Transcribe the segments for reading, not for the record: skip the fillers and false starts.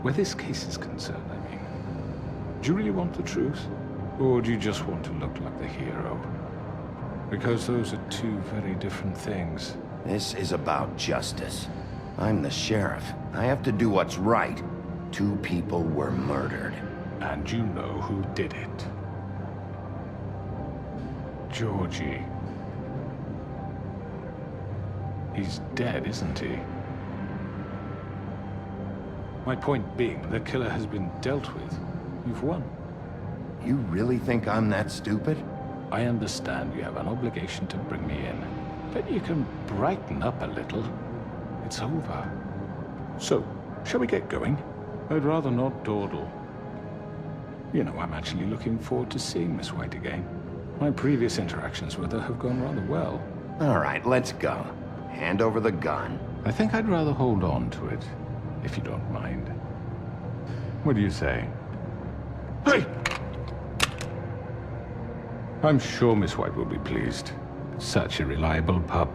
Where this case is concerned, I mean. Do you really want the truth? Or do you just want to look like the hero? Because those are two very different things. This is about justice. I'm the sheriff. I have to do what's right. 2 people were murdered. And you know who did it. Georgie. He's dead, isn't he? My point being, the killer has been dealt with. You've won. You really think I'm that stupid? I understand you have an obligation to bring me in, but you can brighten up a little. It's over. So, shall we get going? I'd rather not dawdle. You know, I'm actually looking forward to seeing Miss White again. My previous interactions with her have gone rather well. All right, let's go. Hand over the gun. I think I'd rather hold on to it, if you don't mind. What do you say? Hey! I'm sure Miss White will be pleased. Such a reliable pup.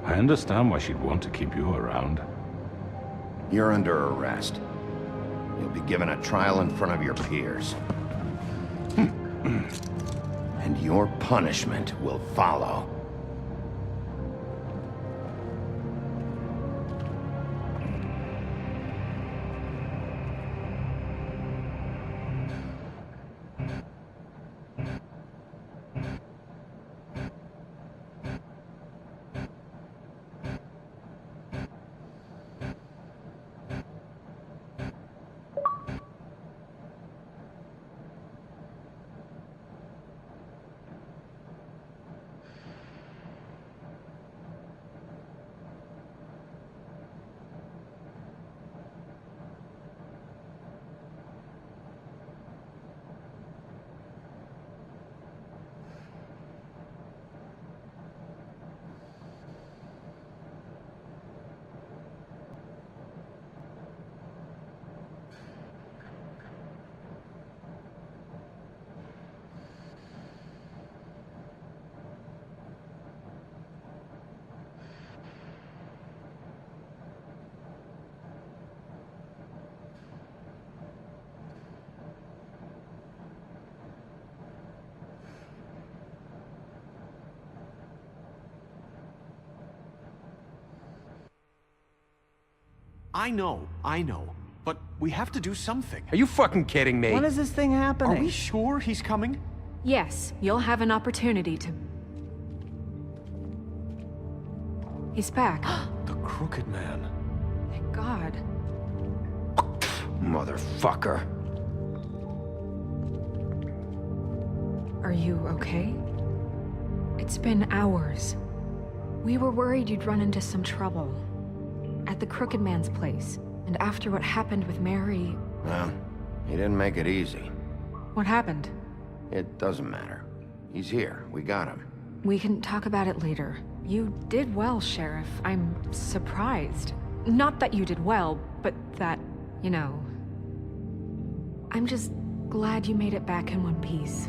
I understand why she'd want to keep you around. You're under arrest. You'll be given a trial in front of your peers. And your punishment will follow. I know. But we have to do something. Are you fucking kidding me? When is this thing happening? Are we sure he's coming? Yes, you'll have an opportunity to... He's back. The Crooked Man. Thank God. Motherfucker. Are you okay? It's been hours. We were worried you'd run into some trouble. At the Crooked Man's place. And after what happened with Mary... Well, he didn't make it easy. What happened? It doesn't matter. He's here. We got him. We can talk about it later. You did well, Sheriff. I'm surprised. Not that you did well, but that, you know... I'm just glad you made it back in one piece.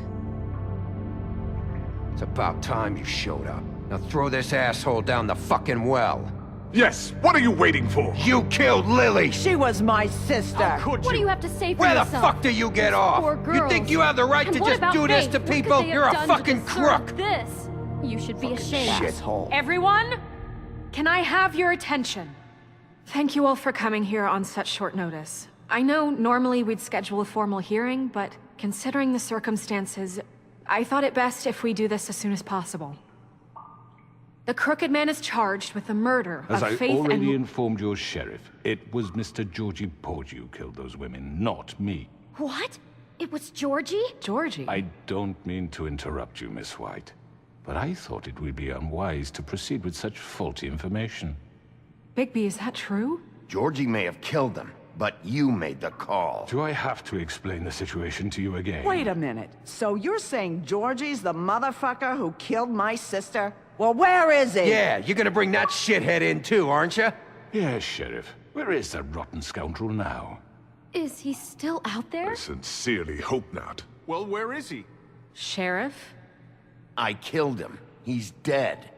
It's about time you showed up. Now throw this asshole down the fucking well. Yes, what are you waiting for? You killed Lily! She was my sister. How could What do you? you have to say for Where the yourself? fuck do you get off? Poor You girls. think you have the right And to what just about do this Faith? to What could people? they have You're a done to fucking deserve crook! This. You should be ashamed. Shithole. Everyone, can I have your attention? Thank you all for coming here on such short notice. I know normally we'd schedule a formal hearing, but considering the circumstances, I thought it best if we do this as soon as possible. The Crooked Man is charged with the murder As of I Faith already and... informed your sheriff, it was Mr. Georgie Porgy who killed those women, not me. What? It was Georgie? Georgie? I don't mean to interrupt you, Miss White, but I thought it would be unwise to proceed with such faulty information. Bigby, is that true? Georgie may have killed them, but you made the call. Do I have to explain the situation to you again? Wait a minute. So you're saying Georgie's the motherfucker who killed my sister? Well, where is he? Yeah, you're gonna bring that shithead in too, aren't you? Yes, Sheriff. Where is that rotten scoundrel now? Is he still out there? I sincerely hope not. Well, where is he? Sheriff? I killed him. He's dead.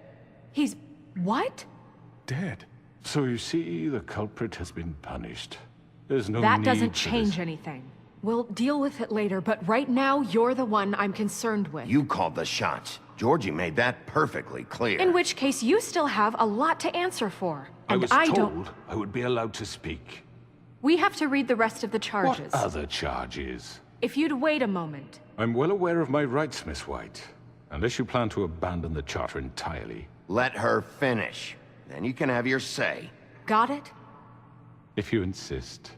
He's... what? Dead. So you see, the culprit has been punished. There's no That need doesn't for change this. anything. We'll deal with it later, but right now, you're the one I'm concerned with. You called the shots. Georgie made that perfectly clear. In which case, you still have a lot to answer for. I And was don't... told I would be allowed to speak. We have to read the rest of the charges. What other charges? If you'd wait a moment. I'm well aware of my rights, Miss White. Unless you plan to abandon the charter entirely. Let her finish. Then you can have your say. Got it? If you insist.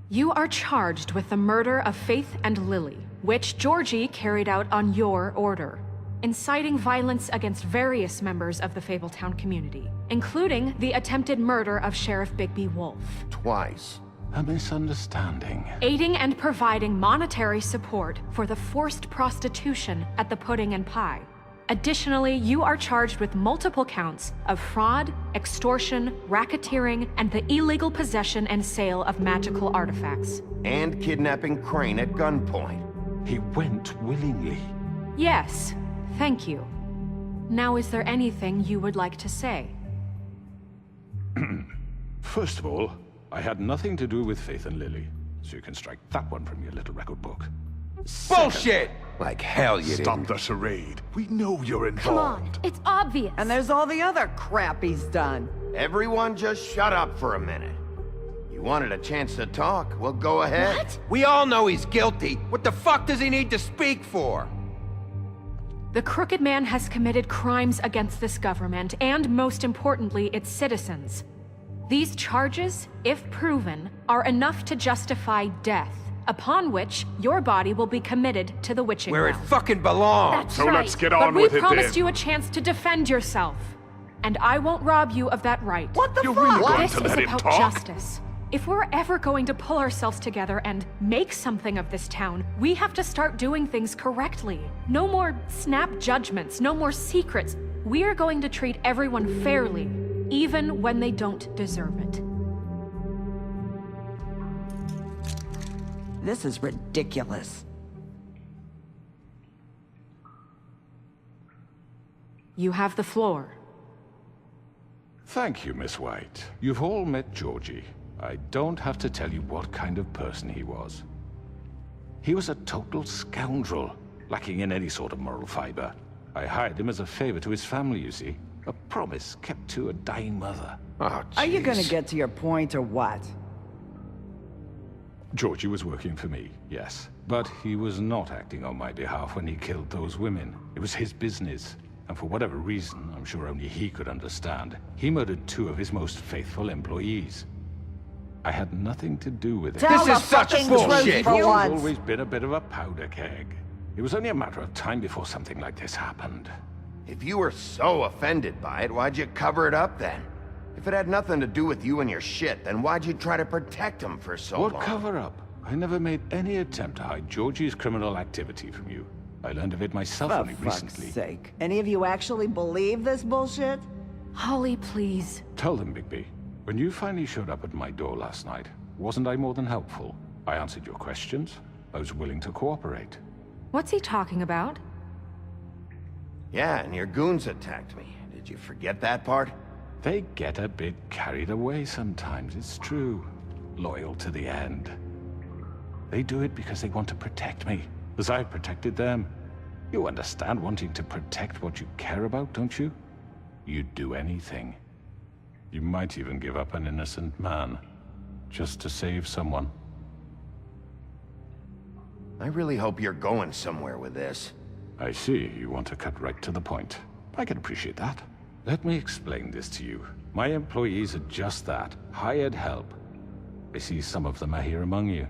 You are charged with the murder of Faith and Lily, which Georgie carried out on your order, inciting violence against various members of the Fabletown community, including the attempted murder of Sheriff Bigby Wolf. Twice. A misunderstanding. Aiding and providing monetary support for the forced prostitution at the Pudding and Pie. Additionally, you are charged with multiple counts of fraud, extortion, racketeering, and the illegal possession and sale of magical artifacts. And kidnapping Crane at gunpoint. He went willingly. Yes, thank you. Now, is there anything you would like to say? First of all, I had nothing to do with Faith and Lily, so you can strike that one from your little record book. Bullshit! Like hell you Stop didn't. the charade. We know you're Come on, involved. it's obvious. And there's all the other crap he's done. Everyone just shut up for a minute. You wanted a chance to talk? Well, go ahead. What? We all know he's guilty. What the fuck does he need to speak for? The Crooked Man has committed crimes against this government, and most importantly, its citizens. These charges, if proven, are enough to justify death, upon which your body will be committed to the witching Where it ground. fucking belongs. That's So right. let's get But on we with it promised then. you a chance to defend yourself, and I won't rob you of that right. What the You're fuck? really going This to is let him about talk? justice. If we're ever going to pull ourselves together and make something of this town, we have to start doing things correctly. No more snap judgments, no more secrets. We are going to treat everyone fairly, even when they don't deserve it. This is ridiculous. You have the floor. Thank you, Miss White. You've all met Georgie. I don't have to tell you what kind of person he was. He was a total scoundrel, lacking in any sort of moral fiber. I hired him as a favor to his family, you see. A promise kept to a dying mother. Oh, Are you gonna jeez. get to your point or what? Georgie was working for me, yes. But he was not acting on my behalf when he killed those women. It was his business. And for whatever reason, I'm sure only he could understand, he murdered 2 of his most faithful employees. I had nothing to do with it. Tell This the is such fucking bullshit. truth for He's once. always been a bit of a powder keg. It was only a matter of time before something like this happened. If you were so offended by it, why'd you cover it up then? If it had nothing to do with you and your shit, then why'd you try to protect him for so What long? cover-up? I never made any attempt to hide Georgie's criminal activity from you. I learned of it myself For only fuck's recently. sake. Any of you actually believe this bullshit? Holly, please. Tell them, Bigby. When you finally showed up at my door last night, wasn't I more than helpful? I answered your questions. I was willing to cooperate. What's he talking about? Yeah, and your goons attacked me. Did you forget that part? They get a bit carried away sometimes, it's true. Loyal to the end. They do it because they want to protect me, as I've protected them. You understand wanting to protect what you care about, don't you? You'd do anything. You might even give up an innocent man, just to save someone. I really hope you're going somewhere with this. I see, you want to cut right to the point. I can appreciate that. Let me explain this to you. My employees are just that, hired help. I see some of them are here among you.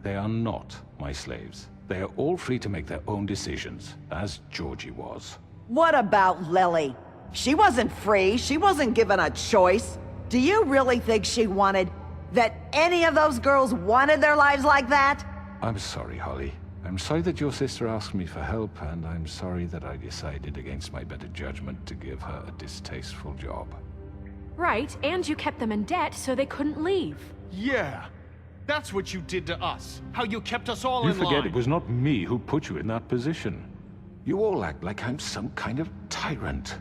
They are not my slaves. They are all free to make their own decisions, as Georgie was. What about Lily? She wasn't free. She wasn't given a choice. Do you really think she wanted... that any of those girls wanted their lives like that? I'm sorry, Holly. I'm sorry that your sister asked me for help, and I'm sorry that I decided against my better judgment to give her a distasteful job. Right, and you kept them in debt so they couldn't leave. Yeah. That's what you did to us. How you kept us all You in forget line. it was not me who put you in that position. You all act like I'm some kind of tyrant.